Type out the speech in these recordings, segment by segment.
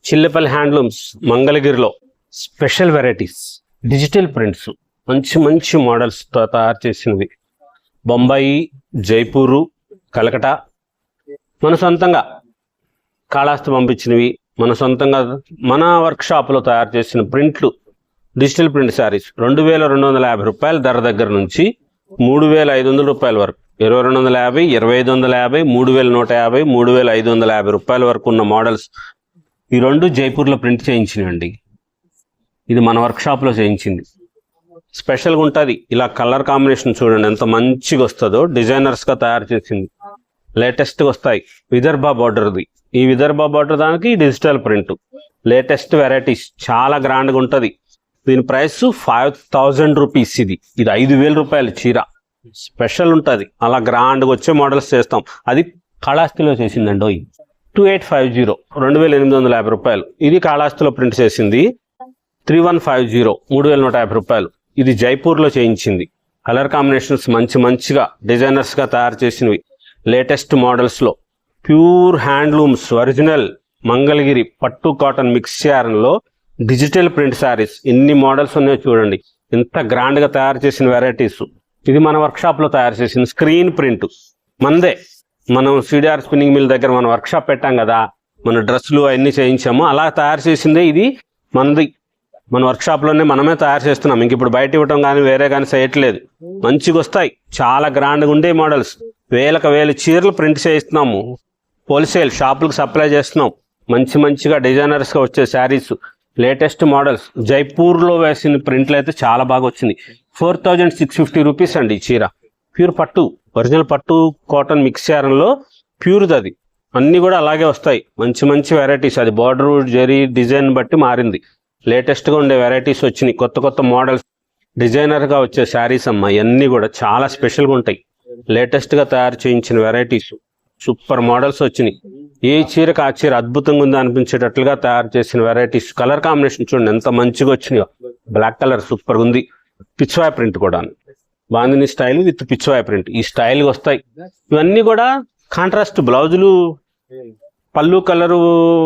Chillapalli handlooms మంగళగిరిలో special varieties digital prints మంచి మంచి మోడల్స్తో తయారు చేసినవి. బొంబాయి, జైపూరు, కలకటా మన సొంతంగా కాళహస్తి పంపించినవి, మన సొంతంగా మన వర్క్షాప్లో తయారు చేసిన ప్రింట్లు, డిజిటల్ ప్రింట్ శారీస్ 2250 రూపాయల ధర దగ్గర నుంచి 3500 రూపాయల వరకు, 2250, 2550, 3150, 3550 రూపాయల వరకు ఉన్న మోడల్స్. ఈ రెండు జైపూర్లో ప్రింట్ చేయించినండి. ఇది మన వర్క్షాప్లో చేయించింది. స్పెషల్గా ఉంటుంది. ఇలా కలర్ కాంబినేషన్ చూడండి ఎంత మంచిగా వస్తుందో. డిజైనర్స్గా తయారు చేసింది. లేటెస్ట్గా వస్తాయి. విదర్భ బార్డర్ది. ఈ విదర్భ బార్డర్ దానికి డిజిటల్ ప్రింట్, లేటెస్ట్ వెరైటీస్, చాలా గ్రాండ్గా ఉంటుంది. దీని ప్రైస్ 5000 రూపీస్. ఇది 5000 రూపాయల చీర. స్పెషల్ ఉంటుంది. అలా గ్రాండ్గా వచ్చే మోడల్స్ చేస్తాం. అది కాళహస్తిలో చేసిందండి. 2850, 2850 రూపాయలు. ఇది కాళహస్తిలో ప్రింట్ చేసింది. 3150, 3150 రూపాయలు. ఇది జైపూర్లో చేయించింది. కలర్ కాంబినేషన్స్ మంచిగా డిజైనర్స్గా తయారు చేసినవి. లేటెస్ట్ మోడల్స్లో ప్యూర్ హ్యాండ్లూమ్స్ ఒరిజినల్ మంగళగిరి పట్టు కాటన్ మిక్స్ యార్న్లో డిజిటల్ ప్రింట్ శారీస్. ఎన్ని మోడల్స్ ఉన్నాయో చూడండి. ఎంత గ్రాండ్గా తయారు చేసిన వెరైటీస్. ఇది మన వర్క్షాప్లో తయారు చేసిన స్క్రీన్ ప్రింట్ మనదే. మనం సిడిఆర్ స్పిన్నింగ్ మిల్ దగ్గర మన వర్క్షాప్ పెట్టాం కదా, మన డ్రెస్సులు అవన్నీ చేయించాము. అలా తయారు చేసిందే ఇది మనది. మన వర్క్షాప్లోనే మనమే తయారు చేస్తున్నాం. ఇంక ఇప్పుడు బయట ఇవ్వటం కానీ వేరే కానీ చేయట్లేదు. మంచిగా వస్తాయి. చాలా గ్రాండ్గా ఉండే మోడల్స్. వేల చీరలు ప్రింట్ చేయిస్తున్నాము. హోల్సేల్ షాపులకు సప్లై చేస్తున్నాం. మంచిగా డిజైనర్స్గా వచ్చే శారీస్, లేటెస్ట్ మోడల్స్. జైపూర్లో వేసిన ప్రింట్లు అయితే చాలా బాగా వచ్చింది. 4650 రూపీస్ అండి ఈ చీర. ప్యూర్ పట్టు, ఒరిజినల్ పట్టు కాటన్ మిక్స్ యార్న్లో ప్యూర్ది అది. అన్నీ కూడా అలాగే వస్తాయి. మంచి వెరైటీస్. అది బార్డర్ జరీ డిజైన్ బట్టి మారింది. లేటెస్ట్గా ఉండే వెరైటీస్ వచ్చినాయి. కొత్త మోడల్స్, డిజైనర్గా వచ్చే శారీస్ అమ్మ. ఇవన్నీ కూడా చాలా స్పెషల్గా ఉంటాయి. లేటెస్ట్గా తయారు చేయించిన వెరైటీస్, సూపర్ మోడల్స్ వచ్చినాయి. ఏ చీరకు ఆ చీర అద్భుతంగా ఉంది అనిపించేటట్లుగా తయారు చేసిన వెరైటీస్. కలర్ కాంబినేషన్ చూడండి ఎంత మంచిగా వచ్చినాయో. బ్లాక్ కలర్ సూపర్గా ఉంది. పిచ్వాయ్ ప్రింట్ కూడా, bandhani style with Pichwai print. ఈ స్టైల్గా వస్తాయి. ఇవన్నీ కూడా కాంట్రాస్ట్ బ్లౌజులు. పళ్ళు కలరు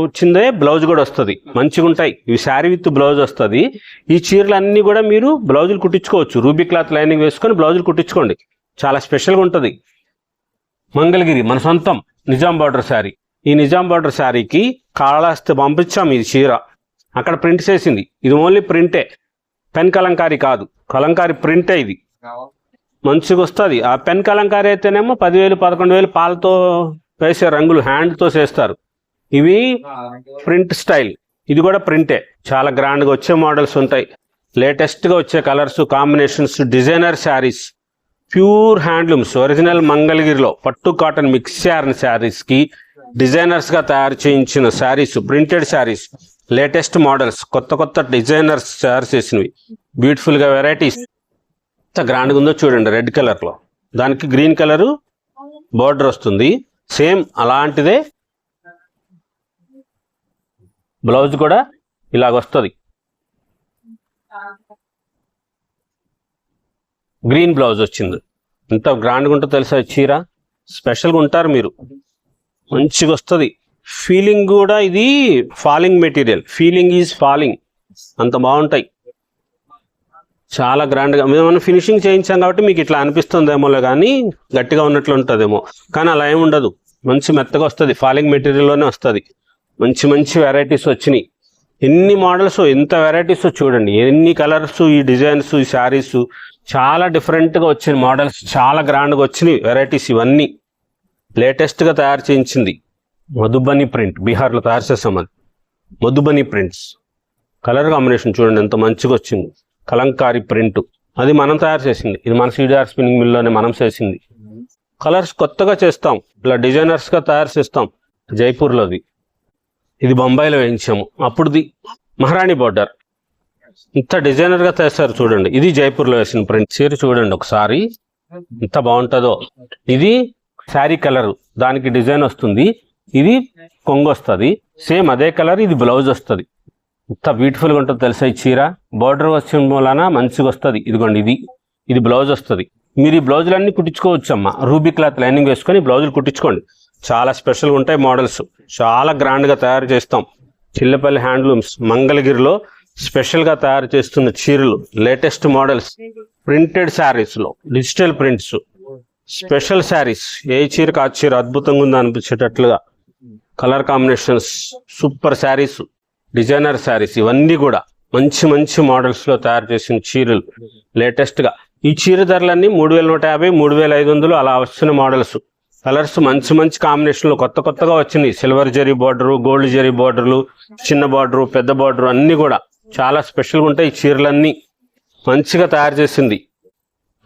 వచ్చిందే బ్లౌజ్ కూడా వస్తుంది. మంచిగా ఉంటాయి. ఇవి శారీ విత్ బ్లౌజ్ వస్తుంది. ఈ చీరలు అన్నీ కూడా మీరు బ్లౌజులు కుట్టించుకోవచ్చు. రూబీ క్లాత్ లైనింగ్ వేసుకొని బ్లౌజులు కుట్టించుకోండి. చాలా స్పెషల్గా ఉంటుంది. మంగళగిరి మన సొంతం నిజాం బార్డర్ శారీ. ఈ నిజాం బార్డర్ శారీకి కాళహస్తి పంపించాం. ఈ చీర అక్కడ ప్రింట్ చేసింది. ఇది ఓన్లీ ప్రింటే, పెన్ కలంకారీ కాదు. కలంకారీ ప్రింటే. ఇది మంచిగా వస్తుంది. ఆ పెన్ కలంకారీ అయితేనేమో 10,000, 11,000 పాలతో వేసే రంగులు హ్యాండ్తో చేస్తారు. ఇవి ప్రింట్ స్టైల్. ఇది కూడా ప్రింటే. చాలా గ్రాండ్గా వచ్చే మోడల్స్ ఉంటాయి. లేటెస్ట్గా వచ్చే colours combinations. Designer saris, pure handlooms original మంగళగిరిలో పట్టు కాటన్ మిక్స్ యార్న్ శారీస్కి డిజైనర్స్గా తయారు చేయించిన saris, printed saris, latest models, కొత్త డిజైనర్స్ తయారు చేసినవి. బ్యూటిఫుల్గా వెరైటీస్. ఎంత గ్రాండ్గా ఉందో చూడండి. రెడ్ కలర్లో దానికి గ్రీన్ కలరు బార్డర్ వస్తుంది. సేమ్ అలాంటిదే బ్లౌజ్ కూడా ఇలాగ వస్తుంది. గ్రీన్ బ్లౌజ్ వచ్చింది. ఎంత గ్రాండ్గా ఉంటుందో తెలుసా చీర. స్పెషల్గా ఉంటారు మీరు. మంచిగా వస్తుంది. ఫీలింగ్ కూడా ఇది falling material. Feeling is falling. అంత బాగుంటాయి. చాలా గ్రాండ్గా మనం ఫినిషింగ్ చేయించాం కాబట్టి మీకు ఇట్లా అనిపిస్తుందేమోలే, కానీ గట్టిగా ఉన్నట్లు ఉంటుందేమో. కానీ అలా ఏమి ఉండదు. మంచి మెత్తగా వస్తుంది. ఫాలింగ్ మెటీరియల్లోనే వస్తుంది. మంచి వెరైటీస్ వచ్చినాయి. ఎన్ని మోడల్స్, ఎంత వెరైటీస్ చూడండి. ఎన్ని కలర్స్, ఈ డిజైన్స్, ఈ శారీస్ చాలా డిఫరెంట్గా వచ్చిన మోడల్స్. చాలా గ్రాండ్గా వచ్చినాయి వెరైటీస్. ఇవన్నీ లేటెస్ట్గా తయారు చేయించింది. మధుబని ప్రింట్, బీహార్లో తయారు చేస్తాం. అది మధుబని ప్రింట్స్. కలర్ కాంబినేషన్ చూడండి ఎంత మంచిగా వచ్చింది. కలంకారీ ప్రింట్ అది మనం తయారు చేసింది. ఇది మన సిడిఆర్ స్పిన్నింగ్ మిల్లోనే మనం చేసింది. కలర్స్ కొత్తగా చేస్తాం. ఇలా డిజైనర్స్గా తయారు చేస్తాం. జైపూర్లోది. ఇది బొంబాయిలో వేయించాము. అప్పుడుది మహారాణి బార్డర్. ఇంత డిజైనర్గా చేస్తారు చూడండి. ఇది జైపూర్లో వేసిన ప్రింట్. చీర చూడండి ఒకసారి ఎంత బాగుంటుందో. ఇది శారీ కలర్, దానికి డిజైన్ వస్తుంది. ఇది కొంగు వస్తుంది. సేమ్ అదే కలర్. ఇది బ్లౌజ్ వస్తుంది. ఇంత బ్యూటిఫుల్గా ఉంటుంది తెలుసా ఈ చీర. బార్డర్ వచ్చిన మూలాన మంచిగా వస్తుంది. ఇదిగోండి ఇది బ్లౌజ్ వస్తుంది. మీరు ఈ బ్లౌజులన్నీ కుట్టించుకోవచ్చు అమ్మా. రూబీ క్లాత్ లైనింగ్ వేసుకొని బ్లౌజులు కుట్టించుకోండి. చాలా స్పెషల్గా ఉంటాయి మోడల్స్. చాలా గ్రాండ్గా తయారు చేస్తాం. చిల్లపల్లి హ్యాండ్లూమ్స్ మంగళగిరిలో స్పెషల్గా తయారు చేస్తున్న చీరలు, లేటెస్ట్ మోడల్స్, ప్రింటెడ్ శారీస్లో డిజిటల్ ప్రింట్స్, స్పెషల్ శారీస్. ఏ చీరకు ఆ చీర అద్భుతంగా ఉందో అనిపించేటట్లుగా colour combinations, super sarees, designer sarees, ఇవన్నీ కూడా మంచి మంచి మోడల్స్లో తయారు చేసిన చీరలు లేటెస్ట్గా. ఈ చీర ధరలన్నీ 3150, 3500 అలా వస్తున్న మోడల్స్. కలర్స్ మంచి మంచి కాంబినేషన్లో కొత్త కొత్తగా వచ్చినాయి. Silver zari border, gold zari బార్డర్లు, చిన్న బార్డరు, పెద్ద బార్డరు అన్నీ కూడా చాలా స్పెషల్గా ఉంటాయి. ఈ చీరలన్నీ మంచిగా తయారు చేసింది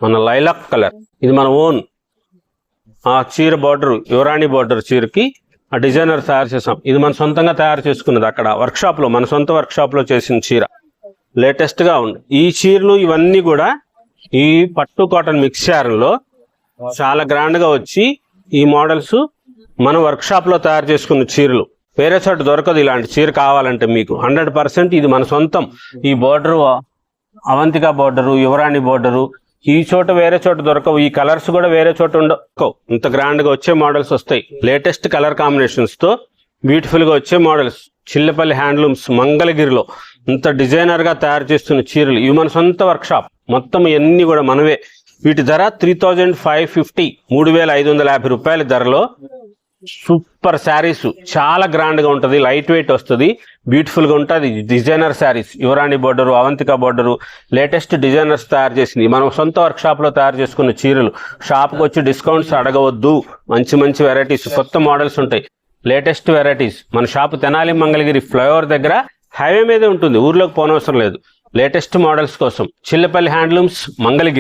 మన లైలాక్ కలర్. ఇది మన ఓన్. ఆ చీర బార్డరు యువరాణి బార్డర్ చీరకి ఆ డిజైనర్ తయారు చేసాం. ఇది మన సొంతంగా తయారు చేసుకున్నది అక్కడ వర్క్షాప్లో, మన సొంత వర్క్షాప్లో చేసిన చీర లేటెస్ట్గా ఉంది. ఈ చీరలు ఇవన్నీ కూడా ఈ పట్టు కాటన్ మిక్స్ శారీలో చాలా గ్రాండ్గా వచ్చి ఈ మోడల్స్ మన వర్క్షాప్లో తయారు చేసుకున్న చీరలు. వేరే చోట దొరకదు ఇలాంటి చీర. కావాలంటే మీకు 100% ఇది మన సొంతం. ఈ బోర్డరు అవంతిక బోర్డరు, యువరాణి బోర్డరు ఈ చోట వేరే చోట దొరకవు. ఈ కలర్స్ కూడా వేరే చోట ఉండవు. ఇంత గ్రాండ్ గా వచ్చే మోడల్స్ వస్తాయి. లేటెస్ట్ కలర్ కాంబినేషన్స్ తో బ్యూటిఫుల్ గా వచ్చే మోడల్స్. చిల్లపల్లి హ్యాండ్లూమ్స్ మంగళగిరిలో ఇంత డిజైనర్ గా తయారు చేస్తున్న చీరలు ఇవి మన సొంత వర్క్ షాప్. మొత్తం ఇవన్నీ కూడా మనవే. వీటి ధర 3550, 3550 రూపాయల ధరలో సూపర్ శారీస్. చాలా గ్రాండ్ గా ఉంటది, లైట్ వెయిట్ వస్తుంది, బ్యూటిఫుల్ గా ఉంటుంది. డిజైనర్ శారీస్, యువరాణి border, Avantika border, latest designers తయారు చేసింది. మనం సొంత వర్క్ షాప్ లో తయారు చేసుకున్న చీరలు. షాప్కి వచ్చి డిస్కౌంట్స్ అడగవద్దు. మంచి మంచి వెరైటీస్, కొత్త మోడల్స్ ఉంటాయి, లేటెస్ట్ వెరైటీస్. మన షాప్ తెనాలి మంగళగిరి ఫ్లైఓవర్ దగ్గర హైవే మీదే ఉంటుంది, ఊర్లోకి పోనవసరం లేదు. లేటెస్ట్ మోడల్స్ కోసం చిల్లపల్లి హ్యాండ్లూమ్స్ మంగళగిరి.